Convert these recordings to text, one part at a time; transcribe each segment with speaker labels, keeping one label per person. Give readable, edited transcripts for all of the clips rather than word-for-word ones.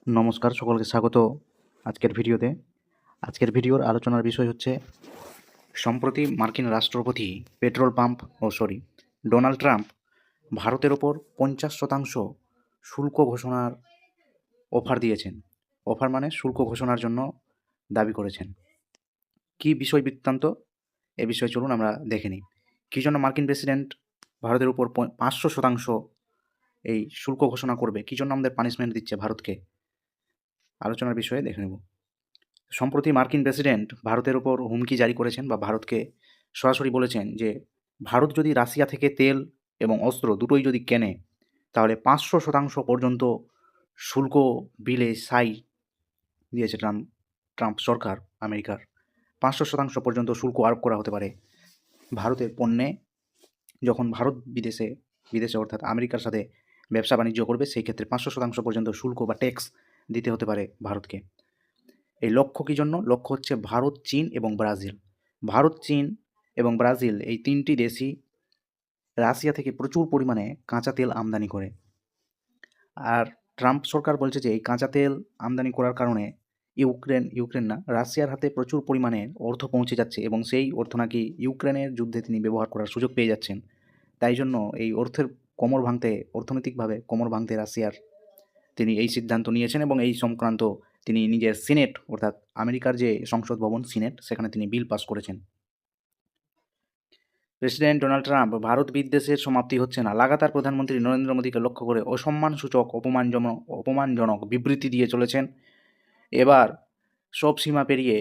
Speaker 1: নমস্কার, সকলকে স্বাগত আজকের ভিডিওতে। আজকের ভিডিওর আলোচনার বিষয় হচ্ছে সম্প্রতি মার্কিন রাষ্ট্রপতি ডোনাল্ড ট্রাম্প ভারতের ওপর 50% শুল্ক ঘোষণার অফার দিয়েছেন। অফার মানে শুল্ক ঘোষণার জন্য দাবি করেছেন। কি বিষয় বৃত্তান্ত, এ বিষয়ে চলুন আমরা দেখে নিই। কী জন্য মার্কিন প্রেসিডেন্ট ভারতের উপর 500% এই শুল্ক ঘোষণা করবে, কী জন্য আমাদের পানিশমেন্ট দিচ্ছে ভারতকে, আলোচনার বিষয়ে দেখে নেব। সম্প্রতি মার্কিন প্রেসিডেন্ট ভারতের ওপর হুমকি জারি করেছেন বা ভারতকে সরাসরি বলেছেন যে ভারত যদি রাশিয়া থেকে তেল এবং অস্ত্র দুটোই যদি কেনে তাহলে 500% পর্যন্ত শুল্ক বিলে সাই দিয়েছে ট্রাম্প সরকার আমেরিকার। 500% পর্যন্ত শুল্ক আরোপ করা হতে পারে ভারতের পণ্যে, যখন ভারত বিদেশে অর্থাৎ আমেরিকার সাথে ব্যবসা বাণিজ্য করবে, সেই ক্ষেত্রে 500% পর্যন্ত শুল্ক বা ট্যাক্স দিতে হতে পারে ভারতকে। এই লক্ষ্য কী জন্য? লক্ষ্য হচ্ছে ভারত, চীন এবং ব্রাজিল। ভারত, চীন এবং ব্রাজিল এই তিনটি দেশই রাশিয়া থেকে প্রচুর পরিমাণে কাঁচা তেল আমদানি করে। আর ট্রাম্প সরকার বলছে যে এই কাঁচা তেল আমদানি করার কারণে ইউক্রেন না, রাশিয়ার হাতে প্রচুর পরিমাণে অর্থ পৌঁছে যাচ্ছে এবং সেই অর্থ নাকি ইউক্রেনের যুদ্ধে তিনি ব্যবহার করার সুযোগ পেয়ে যাচ্ছেন। তাই জন্য এই অর্থনৈতিকভাবে কোমর ভাঙতে রাশিয়ার তিনি এই সিদ্ধান্ত নিয়েছেন এবং এই সংক্রান্ত তিনি নিজের সিনেট অর্থাৎ আমেরিকার যে সংসদ ভবন সিনেট, সেখানে তিনি বিল পাস করেছেন। প্রেসিডেন্ট ডোনাল্ড ট্রাম্প ভারত বিদ্বেষের সমাপ্তি হচ্ছে না, লাগাতার প্রধানমন্ত্রী নরেন্দ্র মোদীকে লক্ষ্য করে অসম্মানসূচক অপমানজনক বিবৃতি দিয়ে চলেছেন। এবার সব সীমা পেরিয়ে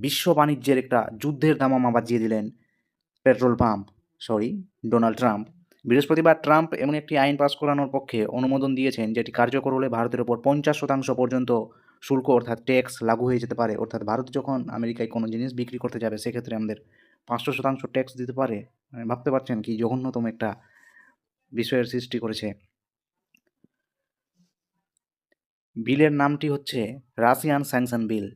Speaker 1: বিশ্ব বাণিজ্যের একটা যুদ্ধের দামামা বাজিয়ে দিলেন ডোনাল্ড ট্রাম্প। বৃহস্পতিবার ট্রাম্প এমন একটি আইন পাস করানোর পক্ষে অনুমোদন দিয়েছেন যেটি কার্যকর হলে ভারতের ওপর 50% পর্যন্ত শুল্ক অর্থাৎ ট্যাক্স লাগু হয়ে যেতে পারে। অর্থাৎ ভারত যখন আমেরিকায় কোনো জিনিস বিক্রি করতে যাবে, সেক্ষেত্রে আমাদের 500% ট্যাক্স দিতে পারে। ভাবতে পারছেন কি জঘন্যতম একটা বিষয়ের সৃষ্টি করেছে। বিলের নামটি হচ্ছে রাশিয়ান স্যাংশন বিল।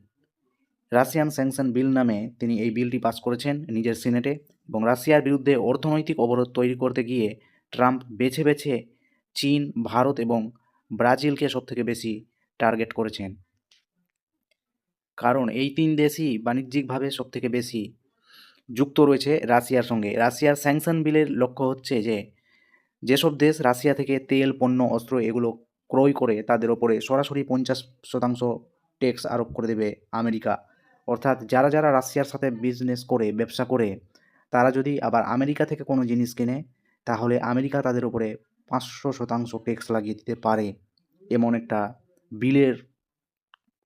Speaker 1: রাশিয়ান স্যাংশন বিল নামে তিনি এই বিলটি পাস করেছেন নিজের সিনেটে এবং রাশিয়ার বিরুদ্ধে অর্থনৈতিক অবরোধ তৈরি করতে গিয়ে ট্রাম্প বেছে বেছে চীন, ভারত এবং ব্রাজিলকে সবথেকে বেশি টার্গেট করেছেন। কারণ এই তিন দেশই বাণিজ্যিকভাবে সবথেকে বেশি যুক্ত রয়েছে রাশিয়ার সঙ্গে। রাশিয়ার স্যাংশন বিলের লক্ষ্য হচ্ছে যে যেসব দেশ রাশিয়া থেকে তেল, পণ্য, অস্ত্র এগুলো ক্রয় করে তাদের ওপরে সরাসরি 50% ট্যাক্স আরোপ করে দেবে আমেরিকা। অর্থাৎ যারা যারা রাশিয়ার সাথে বিজনেস করে, ব্যবসা করে, তারা যদি আবার আমেরিকা থেকে কোনো জিনিস কেনে, তাহলে আমেরিকা তাদের ওপরে 500% ট্যাক্স লাগিয়ে দিতে পারে। এমন একটা বিলের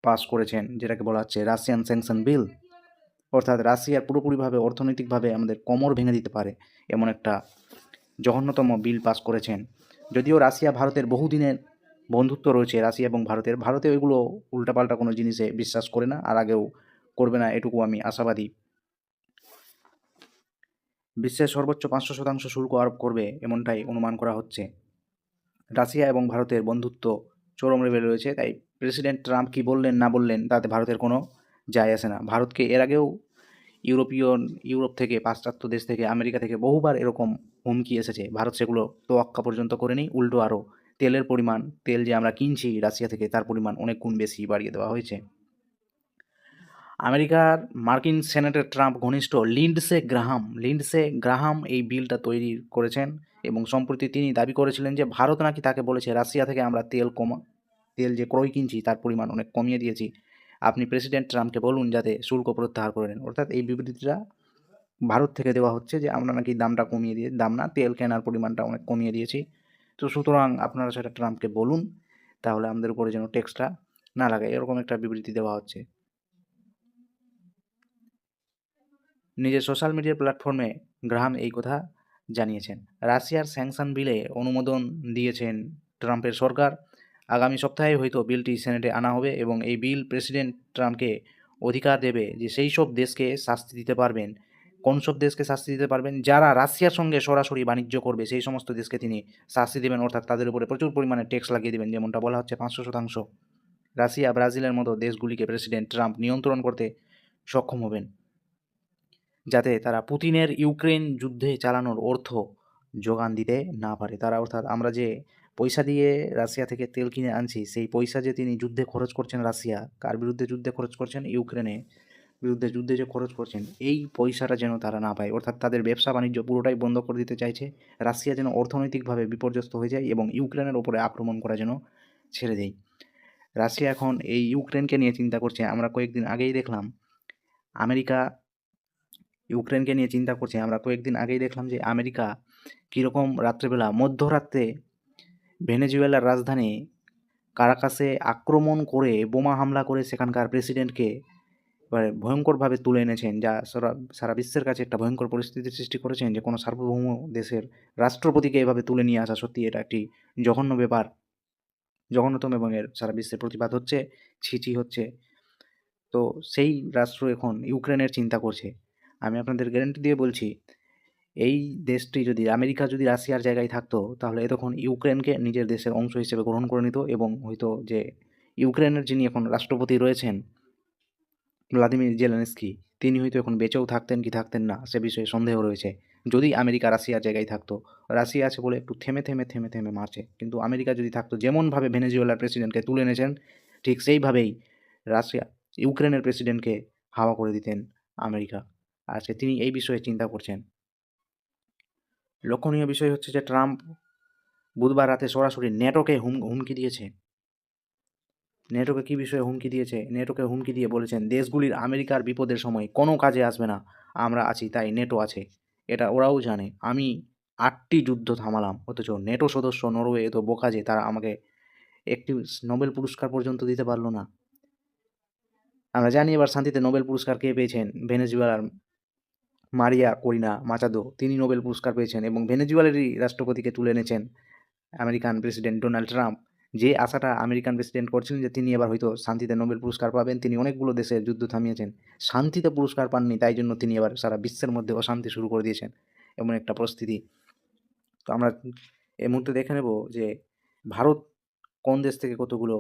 Speaker 1: পাস করেছেন যেটাকে বলা হচ্ছে রাশিয়ান স্যাংশন বিল। অর্থাৎ রাশিয়ার পুরোপুরিভাবে অর্থনৈতিকভাবে আমাদের কোমর ভেঙে দিতে পারে এমন একটা জঘন্যতম বিল পাস করেছেন। যদিও রাশিয়া ভারতের বহুদিনের বন্ধুত্ব রয়েছে, রাশিয়া এবং ভারতে ওইগুলো উল্টাপাল্টা কোনো জিনিসে বিশ্বাস করে না, আর আগেও করবে না, এটুকু আমি আশাবাদী। বিশ্বের সর্বোচ্চ 500% শুল্ক আরোপ করবে এমনটাই অনুমান করা হচ্ছে। রাশিয়া এবং ভারতের বন্ধুত্ব চরম লেভেলে রয়েছে, তাই প্রেসিডেন্ট ট্রাম্প কী বললেন না বললেন তাতে ভারতের কোনো যায় আসে না। ভারতকে এর আগেও ইউরোপ থেকে, পাশ্চাত্য দেশ থেকে, আমেরিকা থেকে বহুবার এরকম হুমকি এসেছে। ভারত সেগুলো তোয়াক্কা পর্যন্ত করেনি, উল্টো আরও তেল যে আমরা কিনছি রাশিয়া থেকে তার পরিমাণ অনেক গুণ বেশি বাড়িয়ে দেওয়া হয়েছে। মার্কিন সেনেটর ট্রাম্প ঘনিষ্ঠ লিন্ডসে গ্রাহাম এই বিলটা তৈরি করেছেন এবং সম্প্রতি তিনি দাবি করেছিলেন যে ভারত নাকি তাকে বলেছে রাশিয়া থেকে আমরা তেল যে ক্রয় কিনছি তার পরিমাণ অনেক কমিয়ে দিয়েছি, আপনি প্রেসিডেন্ট ট্রাম্পকে বলুন যাতে শুল্ক প্রত্যাহার করে নেন। অর্থাৎ এই বিবৃতিটা ভারত থেকে দেওয়া হচ্ছে যে আমরা নাকি তেল কেনার পরিমাণটা অনেক কমিয়ে দিয়েছি, তো সুতরাং আপনারা সেটা ট্রাম্পকে বলুন তাহলে আমাদের উপরে যেন ট্যাক্সটা না লাগে, এরকম একটা বিবৃতি দেওয়া হচ্ছে। নিজের সোশ্যাল মিডিয়া প্ল্যাটফর্মে গ্রাহাম এই কথা জানিয়েছেন। রাশিয়ার স্যাংশন বিলে অনুমোদন দিয়েছেন ট্রাম্পের সরকার। আগামী সপ্তাহে হয়তো বিলটি সেনেটে আনা হবে এবং এই বিল প্রেসিডেন্ট ট্রাম্পকে অধিকার দেবে যে সেই সব দেশকে শাস্তি দিতে পারবেন। কোন সব দেশকে শাস্তি দিতে পারবেন? যারা রাশিয়ার সঙ্গে সরাসরি বাণিজ্য করবে সেই সমস্ত দেশকে তিনি শাস্তি দেবেন, অর্থাৎ তাদের উপরে প্রচুর পরিমাণে ট্যাক্স লাগিয়ে দেবেন, যেমনটা বলা হচ্ছে 500%। রাশিয়া, ব্রাজিলের মতো দেশগুলিকে প্রেসিডেন্ট ট্রাম্প নিয়ন্ত্রণ করতে সক্ষম হবেন, যাতে তারা পুতিনের ইউক্রেন যুদ্ধে চালানোর অর্থ যোগান দিতে না পারে। অর্থাৎ আমরা যে পয়সা দিয়ে রাশিয়া থেকে তেল কিনে আনছি, সেই পয়সা যে তিনি যুদ্ধে খরচ করছেন, রাশিয়া কার বিরুদ্ধে যুদ্ধে খরচ করছেন? ইউক্রেনে বিরুদ্ধে যুদ্ধে যে খরচ করছেন, এই পয়সাটা যেন তারা না পায়, অর্থাৎ তাদের ব্যবসা বাণিজ্য পুরোটাই বন্ধ করে দিতে চাইছে। রাশিয়া যেন অর্থনৈতিকভাবে বিপর্যস্ত হয়ে যায় এবং ইউক্রেনের ওপরে আক্রমণ করা যেন ছেড়ে দেয়। রাশিয়া এখন এই ইউক্রেনকে নিয়ে চিন্তা করছে। আমরা কয়েকদিন আগেই দেখলাম আমেরিকা ইউক্রেনকে নিয়ে চিন্তা করছে। আমরা কয়েকদিন আগেই দেখলাম যে আমেরিকা কীরকম রাত্রেবেলা মধ্যরাত্রে ভেনেজুয়েলার রাজধানী কারাকাসে আক্রমণ করে, বোমা হামলা করে সেখানকার প্রেসিডেন্টকে এবারে ভয়ঙ্করভাবে তুলে এনেছেন, যা সারা বিশ্বের কাছে একটা ভয়ঙ্কর পরিস্থিতির সৃষ্টি করেছেন, যে কোনো সার্বভৌম দেশের রাষ্ট্রপতিকে এভাবে তুলে নিয়ে আসা সত্যি এটা একটি জঘন্য ব্যাপার, জঘন্যতম, এবং এর সারা বিশ্বে প্রতিবাদ হচ্ছে, ছিছি হচ্ছে। তো সেই রাষ্ট্র এখন ইউক্রেনের চিন্তা করছে। আমি আপনাদের গ্যারান্টি দিয়ে বলছি, এই দেশটি যদি, আমেরিকা যদি রাশিয়ার জায়গায় থাকতো, তাহলে তখন ইউক্রেনকে নিজের দেশের অংশ হিসেবে গ্রহণ করে নিত, এবং হয়তো যে ইউক্রেনের যিনি এখন রাষ্ট্রপতি রয়েছেন ভ্লাদিমির জেলেনস্কি, তিনি হয়তো এখন বেঁচেও থাকতেন কি থাকতেন না সে বিষয়ে সন্দেহ রয়েছে। যদি আমেরিকা রাশিয়ার জায়গায় থাকতো, রাশিয়া আছে বলে একটু থেমে থেমে থেমে থেমে মারছে, কিন্তু আমেরিকা যদি থাকতো, যেমনভাবে ভেনেজুয়েলার প্রেসিডেন্টকে তুলে এনেছেন, ঠিক সেইভাবেই রাশিয়া ইউক্রেনের প্রেসিডেন্টকে হাওয়া করে দিতেন আমেরিকা। আর তিনি এই বিষয়ে চিন্তা করছেন। লক্ষণীয় বিষয় হচ্ছে যে ট্রাম্প বুধবার রাতে সরাসরি নেটোকে হুমকি দিয়েছে। নেটোকে কী বিষয়ে হুমকি দিয়েছে? নেটোকে হুমকি দিয়ে বলেছেন, দেশগুলির আমেরিকার বিপদের সময় কোনো কাজে আসবে না, আমরা আছি তাই নেটো আছে। এটা ওরাও জানে। আমি 8টি যুদ্ধ থামালাম, অথচ নেটো সদস্য নরওয়ে এত বোকা যে তারা আমাকে একটি নোবেল পুরস্কার পর্যন্ত দিতে পারল না। আমরা জানি এবার শান্তিতে নোবেল পুরস্কার কে পেয়েছেন? ভেনেজুয়েলার মারিয়া করিনা মাচাদো, তিনি নোবেল পুরস্কার পেয়েছেন, এবং ভেনেজুয়েলারই রাষ্ট্রপতিকে তুলে এনেছেন আমেরিকান প্রেসিডেন্ট ডোনাল্ড ট্রাম্প। যে আশাটা আমেরিকান প্রেসিডেন্ট করছিলেন যে তিনি এবার হয়তো শান্তিতে নোবেল পুরস্কার পাবেন, তিনি অনেকগুলো দেশের যুদ্ধ থামিয়েছেন, শান্তিতে পুরস্কার পাননি, তাই জন্য তিনি এবার সারা বিশ্বের মধ্যে অশান্তি শুরু করে দিয়েছেন, এমন একটা পরিস্থিতি। তো আমরা এই মুহূর্তে দেখে নেব যে ভারত কোন দেশ থেকে কতগুলো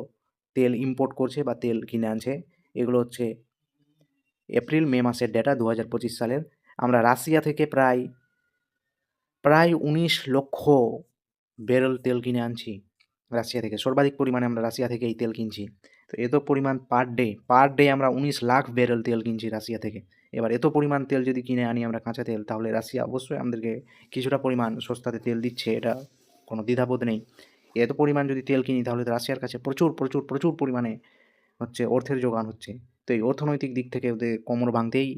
Speaker 1: তেল ইম্পোর্ট করছে বা তেল কিনে আনছে। এগুলো হচ্ছে এপ্রিল মে মাসের ডেটা 2025 সালের। আমরা রাশিয়া থেকে প্রায় 19 লক্ষ ব্যারেল তেল কিনে আনছি। রাশিয়া থেকে সর্বাধিক পরিমাণে আমরা রাশিয়া থেকে এই তেল কিনছি। তো এত পরিমাণ পার ডে আমরা 19 লাখ ব্যারেল তেল কিনছি রাশিয়া থেকে। এবার এত পরিমাণ তেল যদি কিনে আনি আমরা, কাঁচা তেল, তাহলে রাশিয়া অবশ্যই আমাদেরকে কিছুটা পরিমাণ সস্তাতে তেল দিচ্ছে, এটা কোনো দ্বিধাবোধ নেই। এত পরিমাণ যদি তেল কিনি, তাহলে তো রাশিয়ার কাছে প্রচুর প্রচুর প্রচুর পরিমাণে হচ্ছে অর্থের যোগান হচ্ছে। তো এই অর্থনৈতিক দিক থেকে ওদের কোমর ভাঙতেই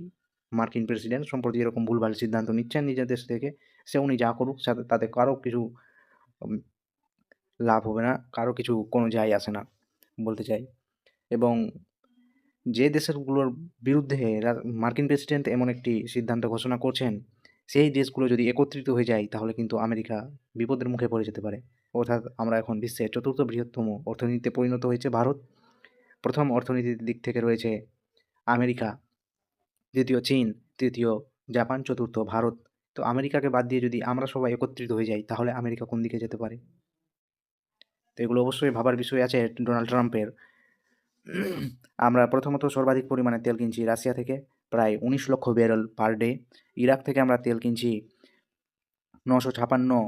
Speaker 1: মার্কিন প্রেসিডেন্ট সম্প্রতি এরকম ভুলভাল সিদ্ধান্ত নিচ্ছেন নিজের দেশ থেকে। সে উনি যা করুক, সাথে তাতে কারো কিছু লাভ হবে না, কারো কিছু কোনো যায় আসে না, বলতে চাই। এবং যে দেশেরগুলোর বিরুদ্ধে মার্কিন প্রেসিডেন্ট এমন একটি সিদ্ধান্ত ঘোষণা করছেন, সেই দেশগুলো যদি একত্রিত হয়ে যায়, তাহলে কিন্তু আমেরিকা বিপদের মুখে পড়ে যেতে পারে। অর্থাৎ আমরা এখন বিশ্বের 4র্থ বৃহত্তম অর্থনীতিতে পরিণত হয়েছে ভারত। প্রথম অর্থনীতির দিক থেকে রয়েছে আমেরিকা, দ্বিতীয় চীন, তৃতীয় জাপান, চতুর্থ ভারত। তো আমেরিকাকে বাদ দিয়ে যদি আমরা সবাই একত্রিত হয়ে যাই, তাহলে আমেরিকা কোন দিকে যেতে পারে? তো এগুলো অবশ্যই ভাবার বিষয় আছে ডোনাল্ড ট্রাম্পের। আমরা প্রথমত সর্বাধিক পরিমাণে তেল কিনছি রাশিয়া থেকে, প্রায় 19 লক্ষ ব্যারেল পার ডে। ইরাক থেকে আমরা তেল কিনছি 956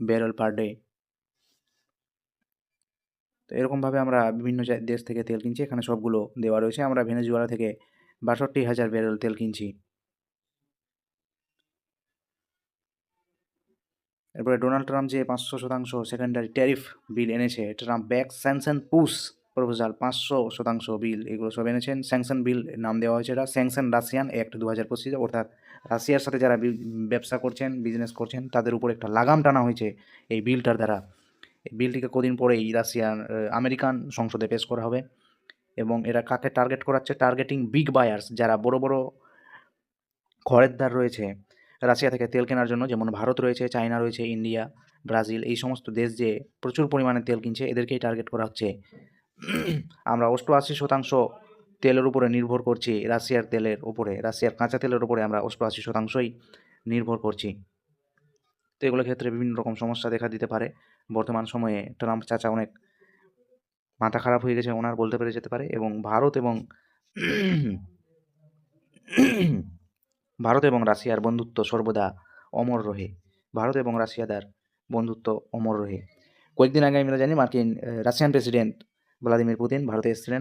Speaker 1: ব্যারেল পার ডে। তো এরকমভাবে আমরা বিভিন্ন দেশ থেকে তেল কিনছি, এখানে সবগুলো দেওয়া রয়েছে। আমরা ভেনেজুয়েলা থেকে 62,000 ব্যারেল তেল কিনছি। এরপরে ডোনাল্ড ট্রাম্প যে 500% সেকেন্ডারি ট্যারিফ বিল এনেছে, Trump back sanction push proposal 500% বিল, এগুলো সব এনেছেন। স্যাংশন বিল নাম দেওয়া হয়েছে, এটা স্যাংশন রাশিয়ান অ্যাক্ট 2025, অর্থাৎ রাশিয়ার সাথে যারা ব্যবসা করছেন, বিজনেস করছেন, তাদের উপর একটা লাগাম টানা হয়েছে এই বিলটার দ্বারা। এই বিলটিকে কদিন পরেই আমেরিকান সংসদে পেশ করা হবে, এবং এরা কাকে টার্গেট করাচ্ছে? টার্গেটিং বিগ বায়ার্স, যারা বড় বড় খরিদ্দার রয়েছে রাশিয়া থেকে তেল কেনার জন্য, যেমন ভারত রয়েছে, চায়না রয়েছে, ইন্ডিয়া, ব্রাজিল, এই সমস্ত দেশ যে প্রচুর পরিমাণে তেল কিনছে, এদেরকেই টার্গেট করা হচ্ছে। আমরা 88% তেলের উপরে নির্ভর করছি, রাশিয়ার তেলের উপরে, রাশিয়ার কাঁচা তেলের উপরে আমরা 88%ই নির্ভর করছি। তো এগুলোর ক্ষেত্রে বিভিন্ন রকম সমস্যা দেখা দিতে পারে। বর্তমান সময়ে ট্রাম্প চাচা অনেক মাথা খারাপ হয়ে গেছে ওনার, বলতে পেরে যেতে পারে। এবং ভারত এবং রাশিয়ার বন্ধুত্ব সর্বদা অমর রহে। ভারত এবং রাশিয়াদার বন্ধুত্ব অমর রহে। কয়েকদিন আগে আমরা জানি রাশিয়ান প্রেসিডেন্ট ভ্লাদিমির পুতিন ভারতে এসেছিলেন,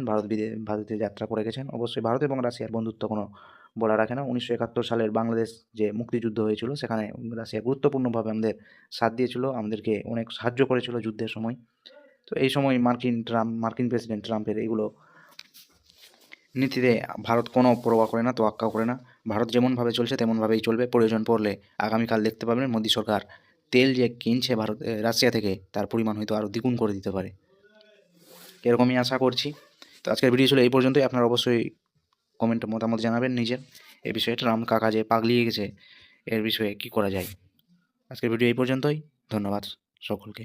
Speaker 1: ভারতে যাত্রা করে গেছেন। অবশ্যই ভারত এবং রাশিয়ার বন্ধুত্ব কোনো বলা রাখে না। 1971 সালের বাংলাদেশ যে মুক্তিযুদ্ধ হয়েছিল সেখানে রাশিয়া গুরুত্বপূর্ণভাবে আমাদের সাথ দিয়েছিল, আমাদেরকে অনেক সাহায্য করেছিল যুদ্ধের সময়। তো এই সময় মার্কিন প্রেসিডেন্ট ট্রাম্পের এইগুলো নীতিতে ভারত কোনো পরোয়া করে না, তোয়াক্কাও করে না। ভারত যেমনভাবে চলছে তেমনভাবেই চলবে। প্রয়োজন পড়লে আগামীকাল দেখতে পাবেন মোদী সরকার তেল যে কিনছে রাশিয়া থেকে তার পরিমাণ হয়তো আরও দ্বিগুণ করে দিতে পারে। এরকমই আশা করছি। তো আজকের ভিডিও ছিল এই পর্যন্তই। আপনারা অবশ্যই কমেন্টে মতামত জানাবেন নিজের এই বিষয়ে। ট্রাম্প কাকা যে পাগলিয়ে গেছে এর বিষয়ে কী করা যায়। আজকের ভিডিও এই পর্যন্তই। ধন্যবাদ সকলকে।